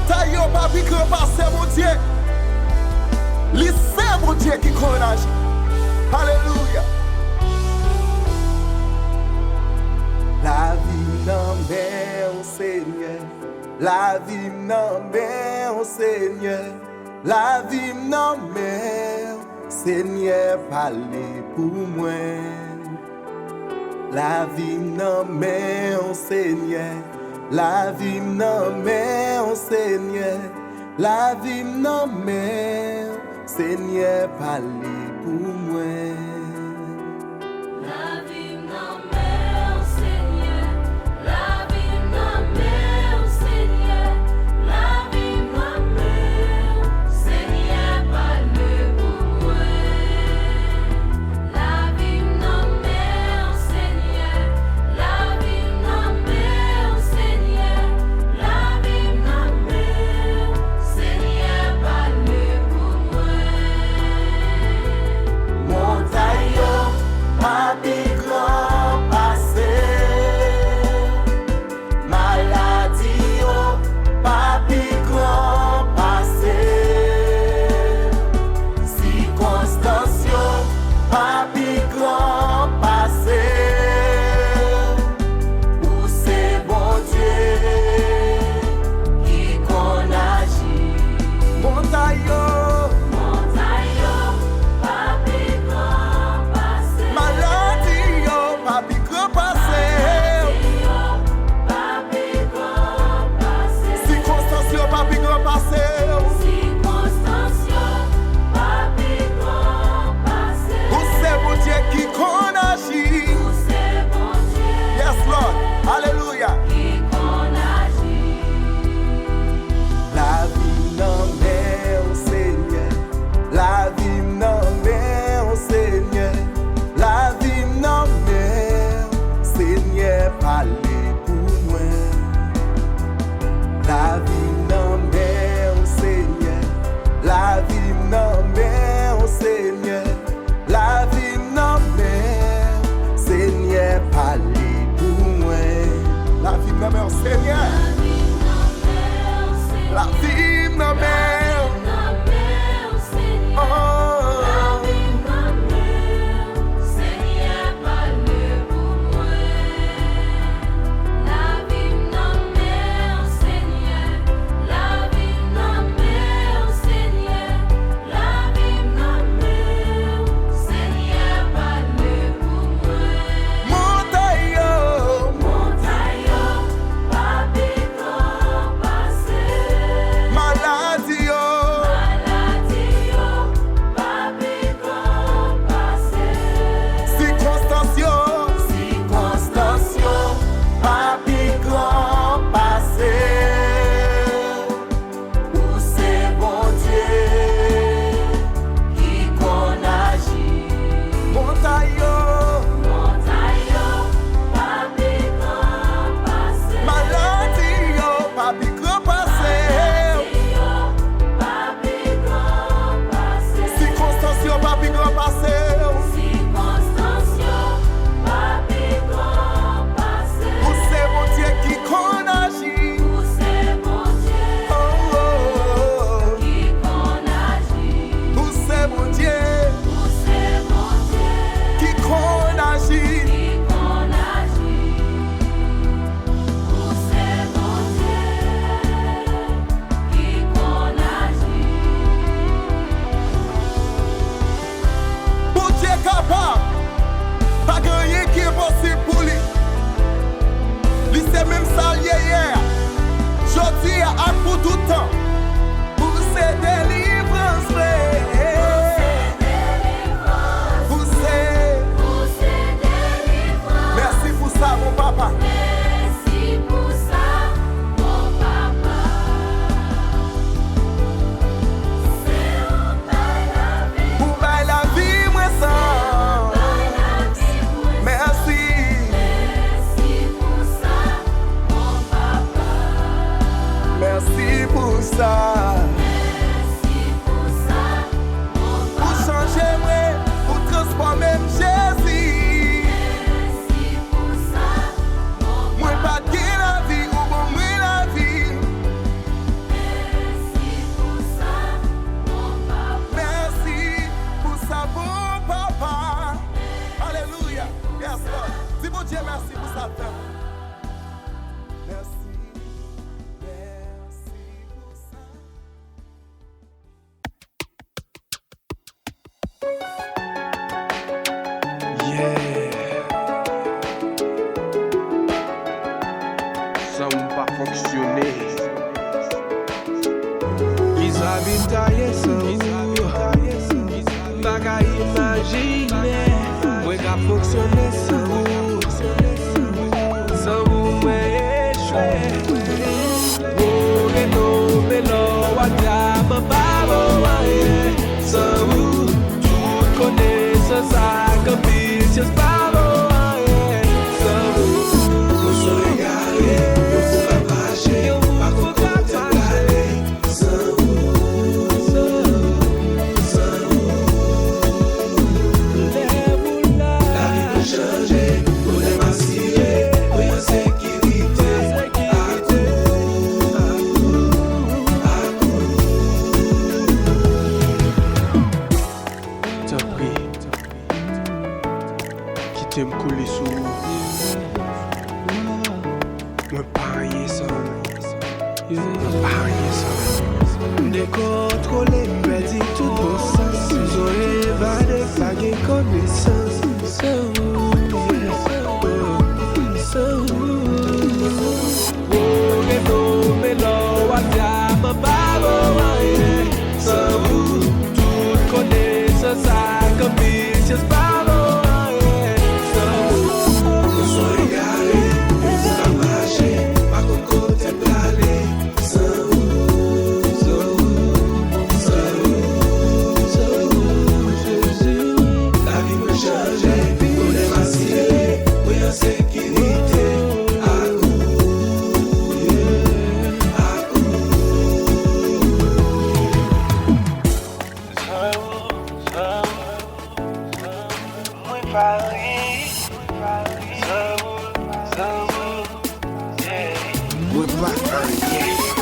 Montagne pas piqué par c'est mon Dieu. C'est mon Dieu qui connaît. Alléluia. La vie n'en met au Seigneur. La vie n'en met au Seigneur. La vie n'en met au Seigneur. Parlez pour moi. La vie n'en met au Seigneur. La vie n'en met au Seigneur. La vie n'en met au Seigneur. Parlez pour moi. La vie n'en met au Seigneur. La vie n'en met au Seigneur. La vie n'en met au Seigneur. Parlez pour moi. La vie n'en met au Seigneur. La vie n'en met au Seigneur. La vie n'en met au Seigneur. Parlez pour moi. Montagne, ma vie grand passé. Maladie, ma vie grand passé. Circonstance, ma vie grand passé. Où c'est bon Dieu qui qu'on agit. Montagne. Seigneur, la vie n'en met au Seigneur. La vie n'en met au Seigneur. Parlez pour moi. La vie n'en met au Seigneur. La vie n'en met au Seigneur. La vie n'en met au Seigneur. Parlez pour moi. Montagne. Même ça hier, je dis à pour tout temps, pour ces délivrances vraies. Merci pour ça, mon papa. Merci pour ça, mon papa. C'est un bail la vie. Pour bail la vie, moi ça. Merci. Merci pour ça. Merci pour ça, mon papa. Pour changer, ouais, pour transformer Jésus. Merci pour ça, mon papa. Moi, pas de la vie, ou bon, moi la vie. Ça n'a pas fonctionné. Ils habitent taillés sans pas qu'à imaginer. Moi qu'à fonctionner sans vous. Sans vous, moi échoué. Oh, les noms, mais l'eau, à diable, babo, sans vous, tout connaissance, ça, comme vicious, babo, sans vous, nous sommes régalés, nous pouvons marcher, par contre, côté plané, sans vous, la vie peut changer, pour les massiver, pour y sécurité, t'as pris, qui t'aime couler sous. Moi pas rien sans, moi pas rien sans. Décontrôlé, perdit tout bon sens. Ils ont évadé, pas de connaissance. So, oh, les noms, mais l'eau, à diable, babo, so, toute connaissance, ça, comme vicious, babo, so, nous sommes régalés, nous pouvons marcher, par contre, côté plané, so, la vie peut changer, pour les racier, pour y sécurité, à we're back, yeah.